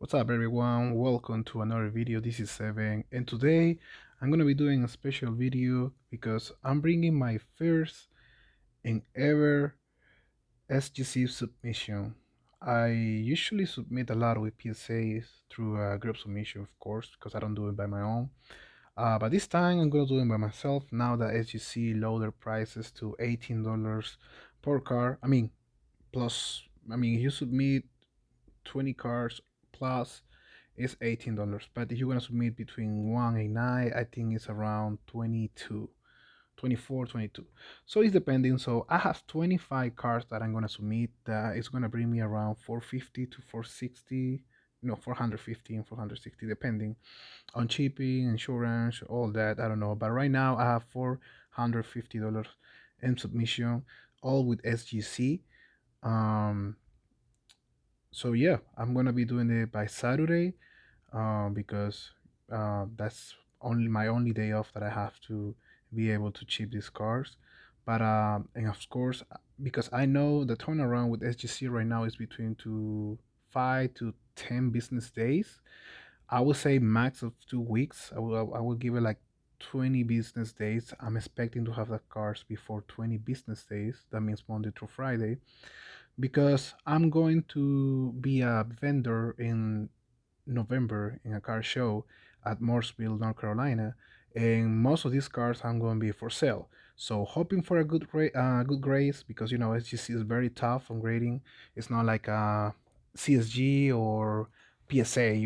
What's up, everyone? Welcome to another video. This is Seven, and today I'm gonna be doing a special video because I'm bringing my first and ever SGC submission. I usually submit a lot with PSAs through a group submission, of course, because I don't do it by my own. But this time I'm gonna do it by myself. Now that SGC lowered their prices to $18 per car. Plus, if you submit 20 cars plus is $18. But if you want to submit between 1 and 9, I think it's around 22, 24, 22. So it's depending. So I have 25 cars that I'm going to submit. That is going to bring me around 450 to 460, 450 and 460, depending on shipping, insurance, all that. I don't know. But right now I have $450 in submission, all with SGC. Um, so yeah, I'm gonna be doing it by Saturday, because that's only my only day off that I have to be able to ship these cars. But and of course, because I know the turnaround with SGC right now is between 5 to 10 business days. I would say max of 2 weeks. I will give it like 20 business days. I'm expecting to have the cars before 20 business days. That means Monday through Friday, because I'm going to be a vendor in November in a car show at Mooresville, North Carolina, and most of these cars I'm going to be for sale. So hoping for a good grades, because SGC is very tough on grading. It's not like CSG or PSA.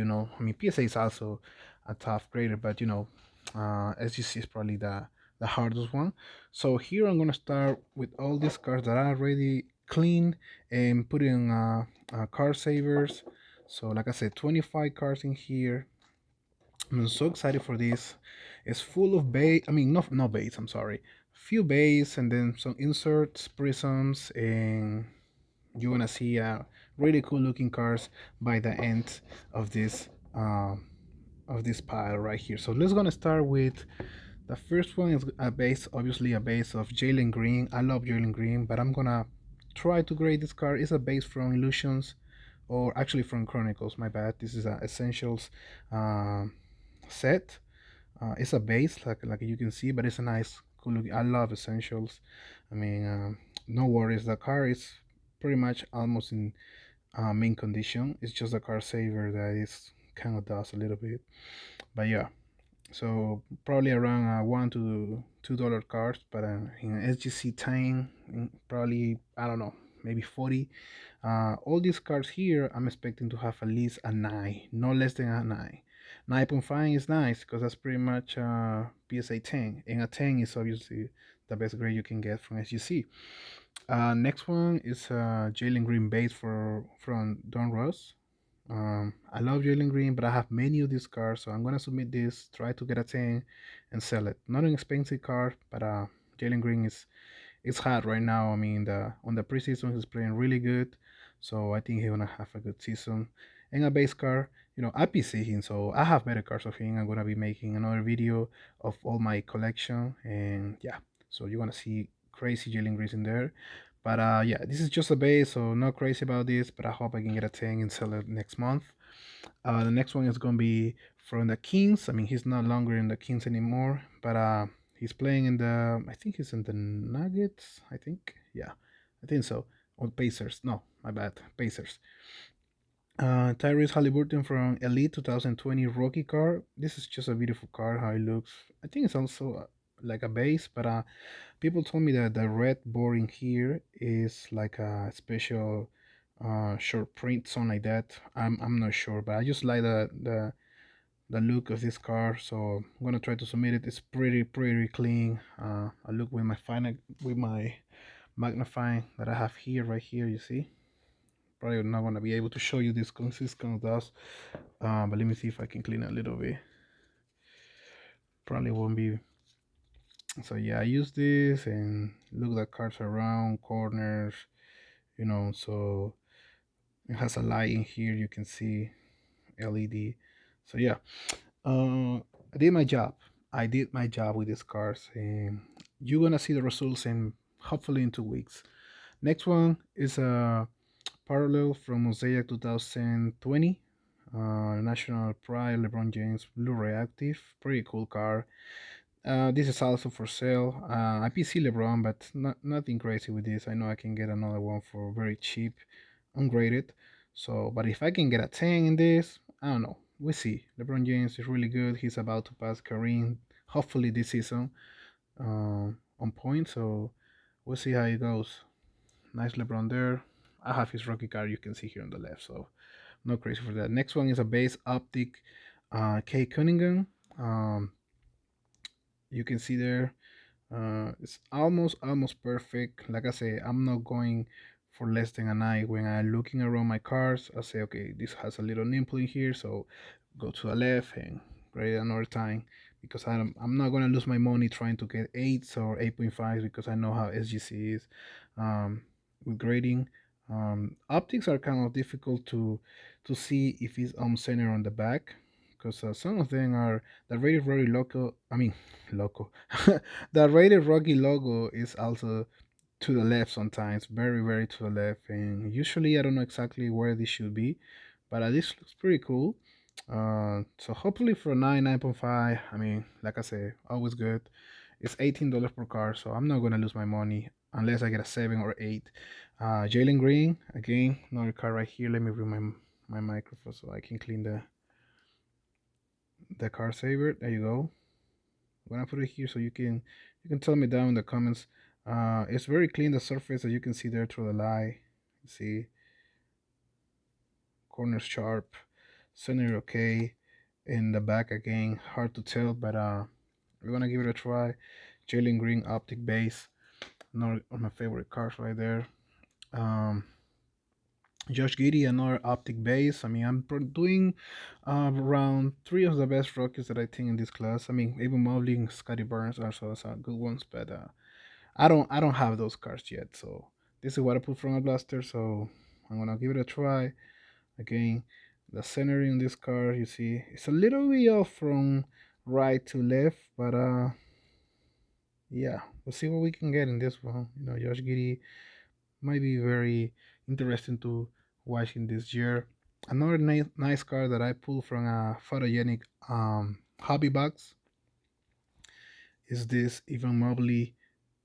PSA is also a tough grader, but SGC is probably the hardest one. So here I'm gonna start with all these cars that are already clean and put in car savers. So like I said, 25 cars in here. I'm so excited for this. It's full of base. Not base. I'm sorry. Few base and then some inserts, prisms, and you're gonna see really cool looking cars by the end of this pile right here. So let's gonna start with the first one is a base, obviously a base of Jalen Green. I love Jalen Green, but I'm gonna try to grade this card. It's a base from Illusions, or actually from Chronicles. My bad. This is a Essentials set. It's a base, like you can see, but it's a nice, cool look. I love Essentials. I mean, no worries. The car is pretty much almost in mint condition. It's just a car saver that is kind of dust a little bit, but yeah. So probably around $1 to $2 cars, but in SGC time, probably I don't know, maybe 40. All these cars here, I'm expecting to have at least a 9, no less than a 9. 9.5 is nice because that's pretty much PSA 10, and a 10 is obviously the best grade you can get from SGC. Next one is Jalen Green base from Don Ross. I love Jalen Green, but I have many of these cars, so I'm gonna submit this, try to get a 10, and sell it. Not an expensive car, but Jalen Green is hot right now. I mean, the on the preseason he's playing really good, so I think he's gonna have a good season. And a base car, I PC him, so I have better cars of him. I'm gonna be making another video of all my collection, and yeah, so you're gonna see crazy Jalen Greens in there. But yeah, this is just a base, so not crazy about this. But I hope I can get a 10 and sell it next month. The next one is gonna be from the Kings. I mean, he's not longer in the Kings anymore, but he's playing in the. I think he's in the Nuggets. I think, yeah, I think so. Or Pacers. No, my bad. Pacers. Tyrese Halliburton from Elite 2020 rookie car. This is just a beautiful car. How it looks. I think it's also like a base, but people told me that the red boring here is like a special short print, something like that. I'm not sure, but I just like the look of this car, so I'm gonna try to submit it. It's pretty clean. I look with my magnifying that I have here, right here. You see, probably not gonna be able to show you this consistent dust, but let me see if I can clean it a little bit. Probably won't be. So yeah, I use this and look the cars around corners, so it has a light in here. You can see LED. So yeah, I did my job. I did my job with these cars, and you're gonna see the results in hopefully in 2 weeks. Next one is a parallel from Mosaic 2020. National Pride, LeBron James, Blue Reactive, pretty cool car. This is also for sale. I PC LeBron, but nothing crazy with this. I know I can get another one for very cheap, ungraded. So, but if I can get a 10 in this, I don't know. We see. LeBron James is really good. He's about to pass Kareem, hopefully this season, on point. So we'll see how it goes. Nice LeBron there. I have his rookie card. You can see here on the left. So no crazy for that. Next one is a base optic, K Cunningham. Um, you can see there. It's almost perfect. Like I say, I'm not going for less than an eye. When I'm looking around my cars, I say, okay, this has a little nipple in here, so go to the left and grade it another time because I'm not gonna lose my money trying to get 8s or 8.5 because I know how SGC is with grading. Optics are kind of difficult to see if it's on center on the back because some of them are the rated very local. I mean, local. The rated Rocky logo is also to the left sometimes, very to the left, and usually I don't know exactly where this should be, but this looks pretty cool. So hopefully for 9.5, I mean, like I said, always good. It's $18 per car, so I'm not gonna lose my money unless I get a 7 or 8. Jalen Green again, another car right here. Let me bring my microphone so I can clean the car saver. There you go. I'm gonna put it here so you can tell me down in the comments. It's very clean, the surface as you can see there through the light. See, corners sharp, center okay, in the back again hard to tell, but we're gonna give it a try. Jalen Green optic base, another of my favorite cars right there. um Josh Giddy, another optic base. I mean, I'm doing around three of the best rookies that I think in this class. I mean, even Mobley and Scotty Burns are some good ones, but I don't have those cards yet. So this is what I put from a blaster. So I'm gonna give it a try. Again, the centering in this card, you see, it's a little bit off from right to left, but yeah, we'll see what we can get in this one. Josh Giddy might be very interesting to watch in this year. Another nice card that I pulled from a photogenic hobby box is this Evan Mobley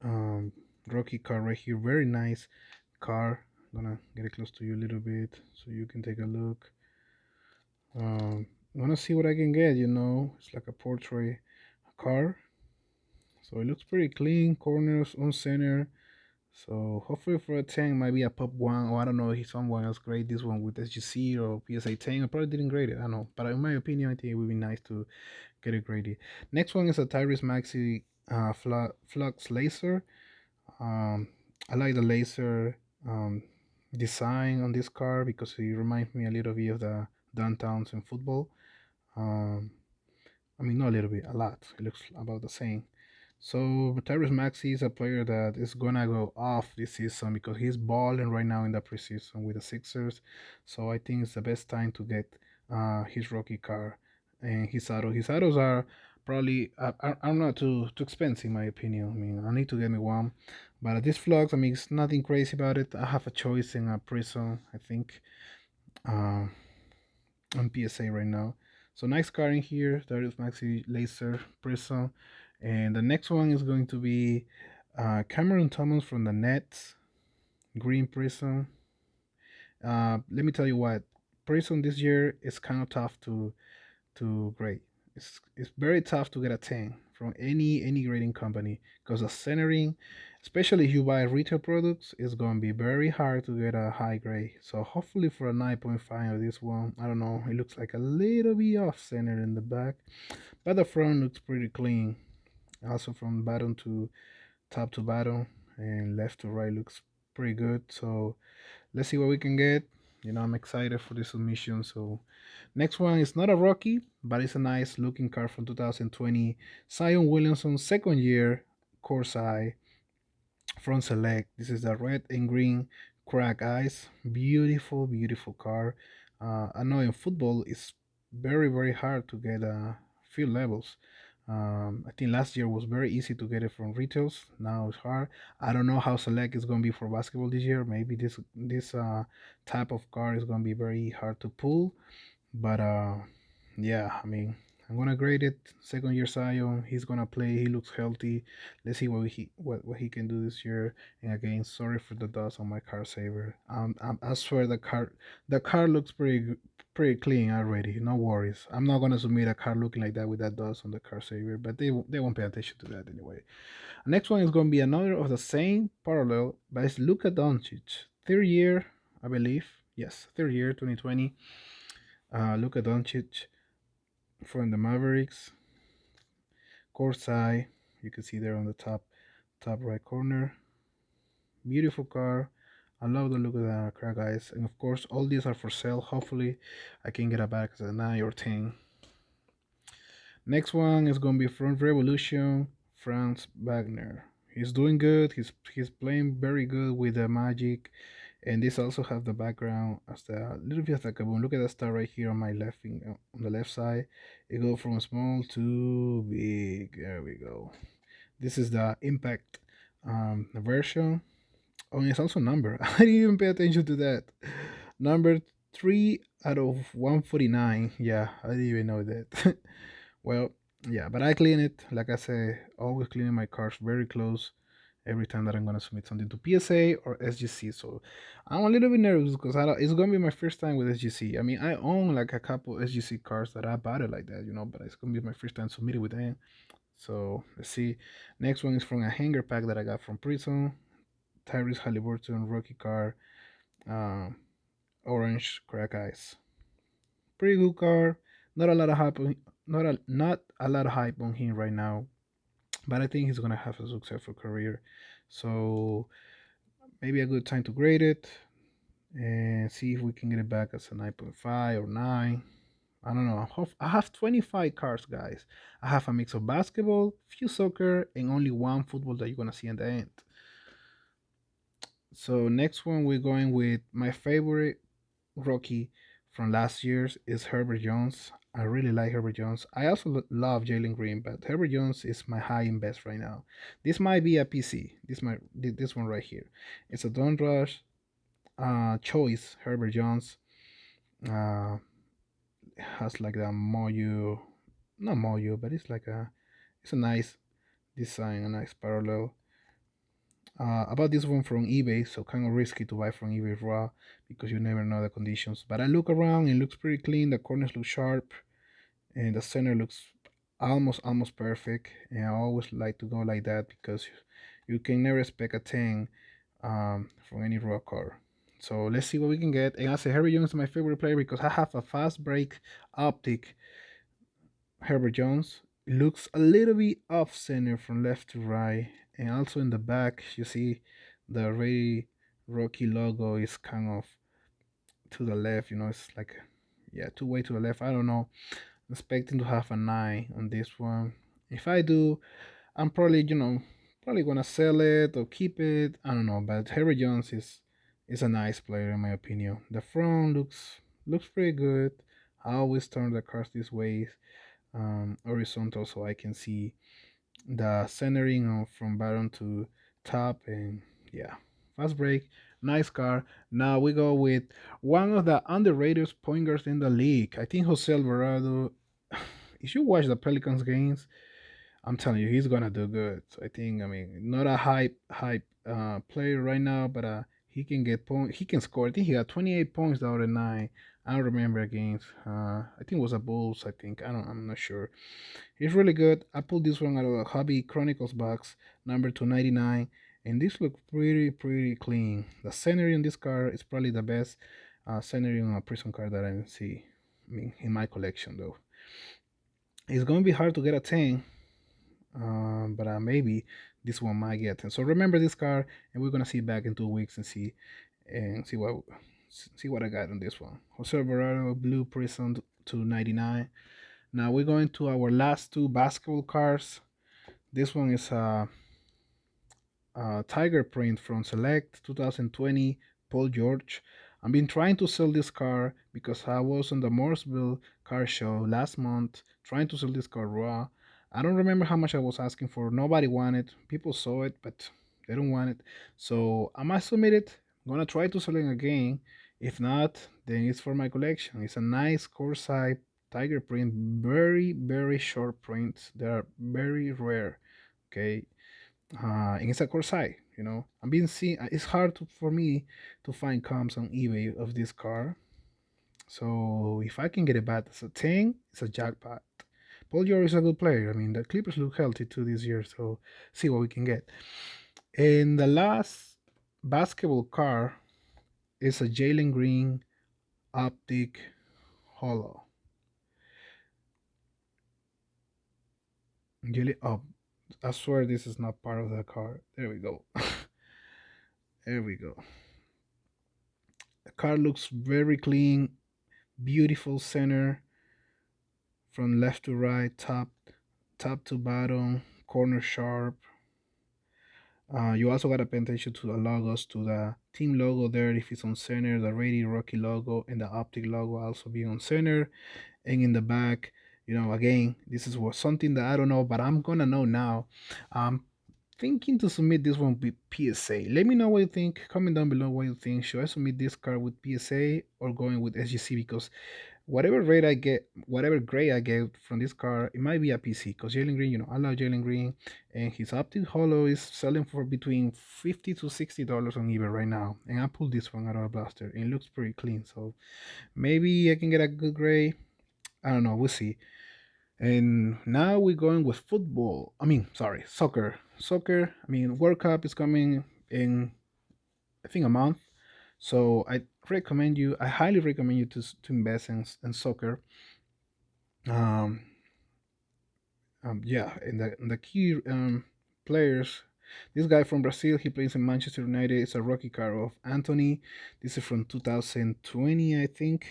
um, rookie card right here. Very nice car. I'm gonna get it close to you a little bit so you can take a look. I wanna see what I can get. It's like a portrait car, so it looks pretty clean. Corners on center. So hopefully for a 10 might be a pop one, or I don't know if someone else grade this one with SGC or PSA 10. I probably didn't grade it. I don't know, but in my opinion, I think it would be nice to get it graded. Next one is a Tyrese Maxey Flux Laser. Um, I like the laser design on this car because it reminds me a little bit of the downtowns in football. Um, I mean, not a little bit, a lot. It looks about the same. So Tyrese Maxey is a player that is gonna go off this season because he's balling right now in the preseason with the Sixers. So I think it's the best time to get his rookie car and his auto. His autos are probably are not too expensive in my opinion. I mean, I need to get me one, but at this flux, I mean, it's nothing crazy about it. I have a choice in a Prism, I think. Uh, on PSA right now. So nice card in here. Darius Maxi Laser Prism. And the next one is going to be Cameron Thomas from the Nets. Green Prism. Let me tell you what. Prism this year is kind of tough to grade. It's very tough to get a 10 from any grading company because the centering, especially if you buy retail products, is going to be very hard to get a high grade. So hopefully for a 9.5 of this one, I don't know, it looks like a little bit off center in the back, but the front looks pretty clean. Also from bottom to top to bottom and left to right looks pretty good. So let's see what we can get. I'm excited for this submission. So next one is not a rookie, but it's a nice looking card from 2020. Zion Williamson, second year, Corsair from Select. This is the red and green crack eyes. Beautiful car. I know in football it's very hard to get a few levels. I think last year was very easy to get it from retails. Now it's hard. I don't know how Select is going to be for basketball this year. Maybe this type of car is going to be very hard to pull. But yeah, I mean, I'm gonna grade it. Second year Zion, he's gonna play. He looks healthy. Let's see what he can do this year. And again, sorry for the dust on my car saver. I swear the car looks pretty clean already. No worries. I'm not gonna submit a car looking like that with that dust on the car saver. But they won't pay attention to that anyway. Next one is gonna be another of the same parallel, but it's Luka Doncic, third year, I believe. Yes, third year, 2020. Luka Doncic from the Mavericks, courtside. You can see there on the top right corner. Beautiful car. I love the look of that car, guys. And of course, all these are for sale. Hopefully, I can get a back as a 9 or 10. Next one is gonna be from Revolution, Franz Wagner. He's doing good. He's playing very good with the Magic, and this also have the background as the little bit of the kaboom. Look at that star right here on my on the left side. It go from small to big. There we go. This is the impact version. Oh, and it's also number. I didn't even pay attention to that. Number 3 out of 149. Yeah, I didn't even know that. Well, yeah, but I clean it. Like I say, always cleaning my cars very close every time that I'm gonna submit something to PSA or SGC. So I'm a little bit nervous because it's gonna be my first time with SGC. I mean, I own like a couple SGC cars that I bought it like that, but it's gonna be my first time submitting with them. So let's see. Next one is from a hanger pack that I got from Prison. Tyrese Halliburton rookie car, um, orange crack ice. Pretty good car. Not a lot of hype. Not a lot of hype on him right now, but I think he's gonna have a successful career. So maybe a good time to grade it and see if we can get it back as a 9.5 or 9. I don't know. I have 25 cars, guys. I have a mix of basketball, few soccer, and only one football that you're gonna see in the end. So next one we're going with my favorite rookie from last year's is Herbert Jones. I really like Herbert Jones. I also love Jalen Green, but Herbert Jones is my high and best right now. This might be a PC. This one right here. It's a Don't Rush choice. Herbert Jones uh, has like a Moyu, not Moyu, but it's a nice design, a nice parallel. About this one from eBay, so kind of risky to buy from eBay raw because you never know the conditions. But I look around, it looks pretty clean. The corners look sharp, and the center looks almost perfect. And I always like to go like that because you can never expect a 10 from any raw car. So let's see what we can get. And I say Harry Jones is my favorite player because I have a fast break optic Herbert Jones looks a little bit off center from left to right, and also in the back, you see the Ray Rocky logo is kind of to the left. It's like, yeah, two way to the left. I don't know. I'm expecting to have a 9 on this one. If I do, I'm probably gonna sell it or keep it. I don't know, but Herbert Jones is a nice player in my opinion. The front looks pretty good. I always turn the cars this way horizontal so I can see the centering from bottom to top. And yeah, fast break, nice car. Now we go with one of the underrated point guards in the league. I think Jose Alvarado. If you watch the Pelicans games, I'm telling you, he's gonna do good. I think. I mean, not a hype player right now, but he can get point. He can score. I think he got 28 points the other night. I don't remember against. I think it was a Bulls. I think. I don't. I'm not sure. He's really good. I pulled this one out of a Hobby Chronicles box, number 299, and this looks pretty clean. The centering on this card is probably the best centering on a prison card that I see. I mean, in my collection though. It's gonna be hard to get a 10, but maybe this one might get. And so remember this card, and we're gonna see back in 2 weeks and see what I got on this one. Jose Alvarado Blue Prison to 99. Now we're going to our last two basketball cards. This one is Tiger print from Select 2020 Paul George. I've been trying to sell this car because I was on the Mooresville car show last month trying to sell this car raw. I don't remember how much I was asking for. Nobody wanted. People saw it, but they don't want it. So I might submit it. I'm gonna try to sell it again. If not, then it's for my collection. It's a nice Corsair tiger print, very, very short prints. They are very rare. Okay. And it's a Corsair, you know. I'm being seen, it's hard for me to find comps on eBay of this car. So if I can get it back as a 10, it's a jackpot. Paul George is a good player. I mean, the Clippers look healthy too this year, so see what we can get. And the last basketball car is a Jalen Green optic hollow. Oh, I swear this is not part of the car. There we go. There we go. The car looks very clean, beautiful center from left to right, top to bottom, corner sharp. You also gotta pay attention to the logos, to the team logo there if it's on center, the Rady Rocky logo, and the optic logo also being on center. And in the back, you know, again, this is what something that I don't know, but I'm gonna know now. I'm thinking to submit this one with PSA. Let me know what you think. Comment down below what you think. Should I submit this card with PSA or going with SGC? Because whatever rate I get, whatever grade I get from this car, it might be a PC. Because Jalen Green, you know, I love Jalen Green, and his optic hollow is selling for between $50 to $60 on eBay right now. And I pulled this one out of a blaster, and it looks pretty clean. So maybe I can get a good grade. I don't know. We'll see. And now we're going with football. I mean, sorry, soccer. Soccer. I mean, World Cup is coming in, I think, a month. So I highly recommend you to invest in soccer. Um, yeah, and the key players. This guy from Brazil, he plays in Manchester United. It's a rookie card of Anthony. This is from 2020, I think.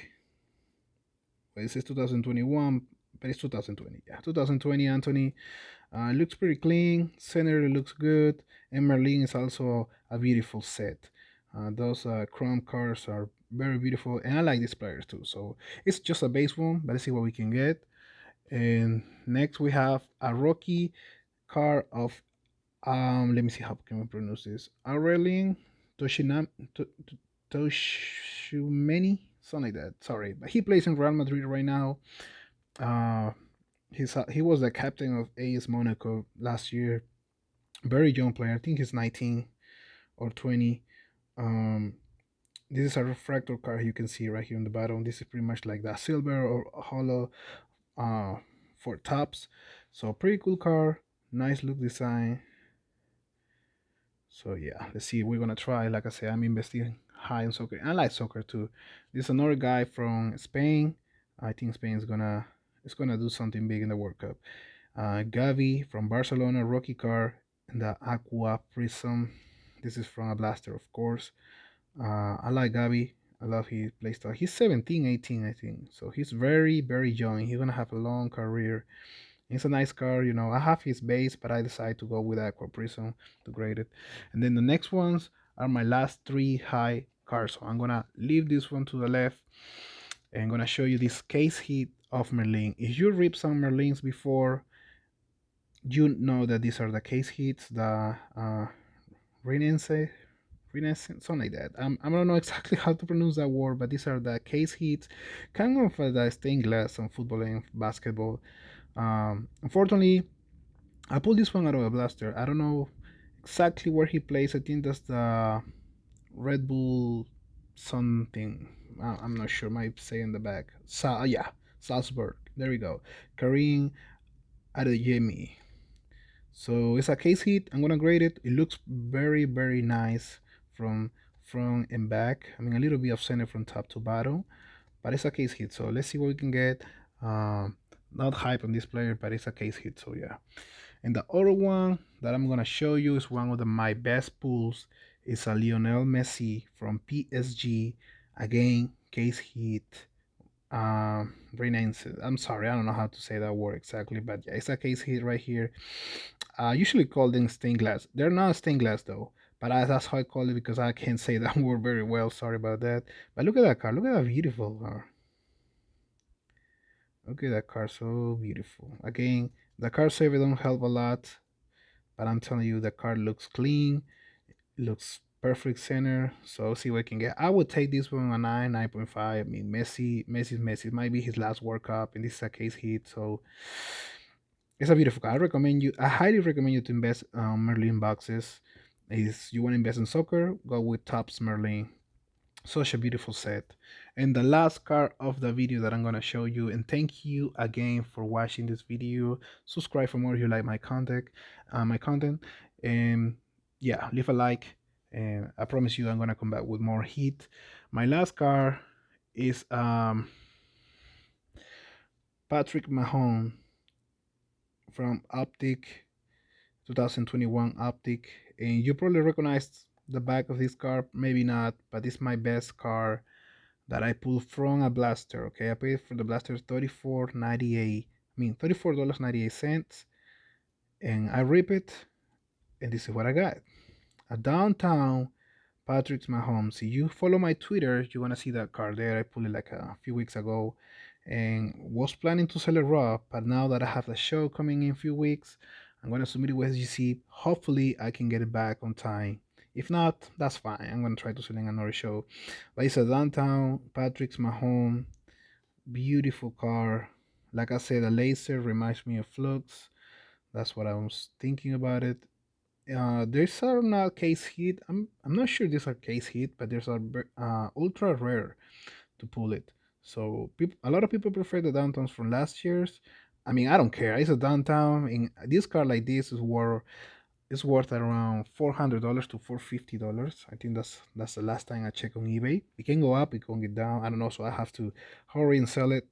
Well, it says 2021, but it's 2020. Yeah, 2020 Anthony. Looks pretty clean. Center looks good. And Merlin is also a beautiful set. Those chrome cars are very beautiful, and I like these players too. So it's just a base one, but let's see what we can get. And next we have a rookie car of let me see how can we pronounce this. Aurelien Toshinam Toshumeni, something like that. Sorry, but he plays in Real Madrid right now. Uh, he was the captain of AS Monaco last year. Very young player. I think he's 19 or 20. Um, this is a refractor car you can see right here on the bottom. This is pretty much like the silver or hollow uh, for tops. So pretty cool car. Nice look design. So yeah, let's see. We're gonna try. Like I said, I'm investing high in soccer. I like soccer too. This is another guy from Spain. I think Spain is gonna do something big in the World Cup. Gavi from Barcelona, rookie car, and the Aqua Prism. This is from a blaster, of course. I like Gavi. I love his playstyle. He's 17, 18, I think. So he's very, very young. He's gonna have a long career. It's a nice car, you know. I have his base, but I decided to go with Aqua Prism to grade it. And then the next ones are my last three high cars. So I'm gonna leave this one to the left and I'm gonna show you this case hit of Merlin. If you rip some Merlins before, you know that these are the case hits, the Renaissance, Renaissance, something like that. I don't know exactly how to pronounce that word, but these are the case hits, kind of the stained glass on football and basketball. Unfortunately, I pulled this one out of a blaster. I don't know exactly where he plays. I think that's the Red Bull something. I'm not sure. Might say in the back. Yeah, Salzburg. There we go. Karim Adeyemi. So it's a case hit. I'm gonna grade it. It looks very, very nice from front and back. I mean, a little bit of center from top to bottom, but it's a case hit. So let's see what we can get. Not hype on this player, but it's a case hit. So yeah. And the other one that I'm gonna show you is one of my best pulls. It's a Lionel Messi from PSG. Again, case hit. Renaissance. I'm sorry, I don't know how to say that word exactly, but yeah, it's a case hit right here. Usually call them stained glass. They're not stained glass though, but that's how I call it because I can't say that word very well. Sorry about that. But look at that car. Look at that beautiful car. Look at that car, so beautiful. Again, the car saver don't help a lot, but I'm telling you, the car looks clean, looks perfect center. So see what I can get. I would take this one a 9.5. I mean, Messi's Messi. It might be his last World Cup, and this is a case hit. So it's a beautiful car. I highly recommend you to invest Merlin boxes. Is you want to invest in soccer, go with Tops Merlin. Such a beautiful set. And the last car of the video that I'm gonna show you, and thank you again for watching this video. Subscribe for more if you like my content, and yeah, leave a like. And I promise you, I'm gonna come back with more heat. My last car is Patrick Mahon from Optic 2021 Optic, and you probably recognize the back of this car, maybe not, but it's my best car that I pulled from a blaster. Okay, I paid for the blaster $34.98. I mean $34.98, and I rip it, and this is what I got: a downtown Patrick's Mahomes. If you follow my Twitter, you're gonna see that car there. I pulled it like a few weeks ago, and was planning to sell it raw, but now that I have the show coming in a few weeks, I'm gonna submit it with SGC. Hopefully, I can get it back on time. If not, that's fine. I'm gonna try to sell in another show. But it's a downtown Patrick's Mahomes. Beautiful car. Like I said, the laser reminds me of Flux. That's what I was thinking about it. There's are not case hit. I'm not sure these are case hit, but there's a ultra rare to pull it. So a lot of people prefer the downtowns from last year's. I mean, I don't care. It's a downtown. In this car like this is worth around $400 to $450. I think that's the last time I checked on eBay. It can go up, it can get down. I don't know, so I have to hurry and sell it.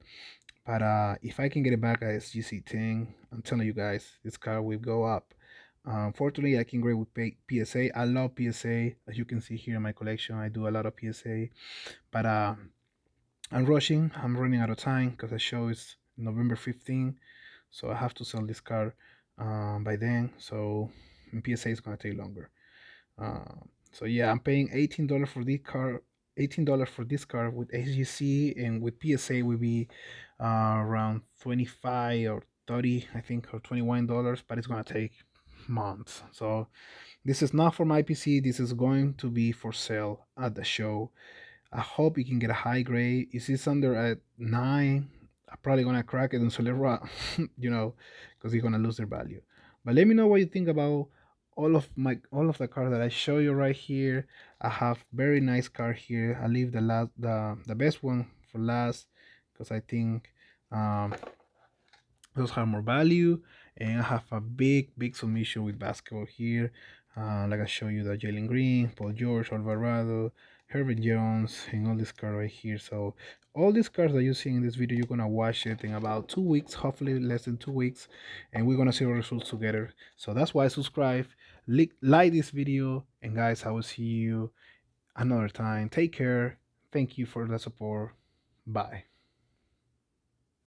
But if I can get it back at SGC 10, I'm telling you guys, this car will go up. Fortunately, I can grade with PSA. I love PSA. As you can see here in my collection, I do a lot of PSA. But I'm rushing. I'm running out of time because the show is November 15th. So I have to sell this car by then. So PSA is going to take longer. So yeah, I'm paying $18 for this car. $18 for this car with SGC, and with PSA will be around 25 or 30, I think, or $21. But it's gonna take months. So this is not for my PC. This is going to be for sale at the show. I hope you can get a high grade. If it's under at 9, I'm probably gonna crack it and sell it raw, because you're gonna lose their value. But let me know what you think about all of the cars that I show you right here. I have very nice car here. I leave the best one for last because I think um, those have more value. And I have a big submission with basketball here. Like I show you the Jalen Green, Paul George, Alvarado, Herbert Jones, and all these cards right here. So all these cards that you see in this video, you're gonna watch it in about 2 weeks, hopefully less than 2 weeks, and we're gonna see the results together. So that's why subscribe, like this video, and guys, I will see you another time. Take care. Thank you for the support. Bye.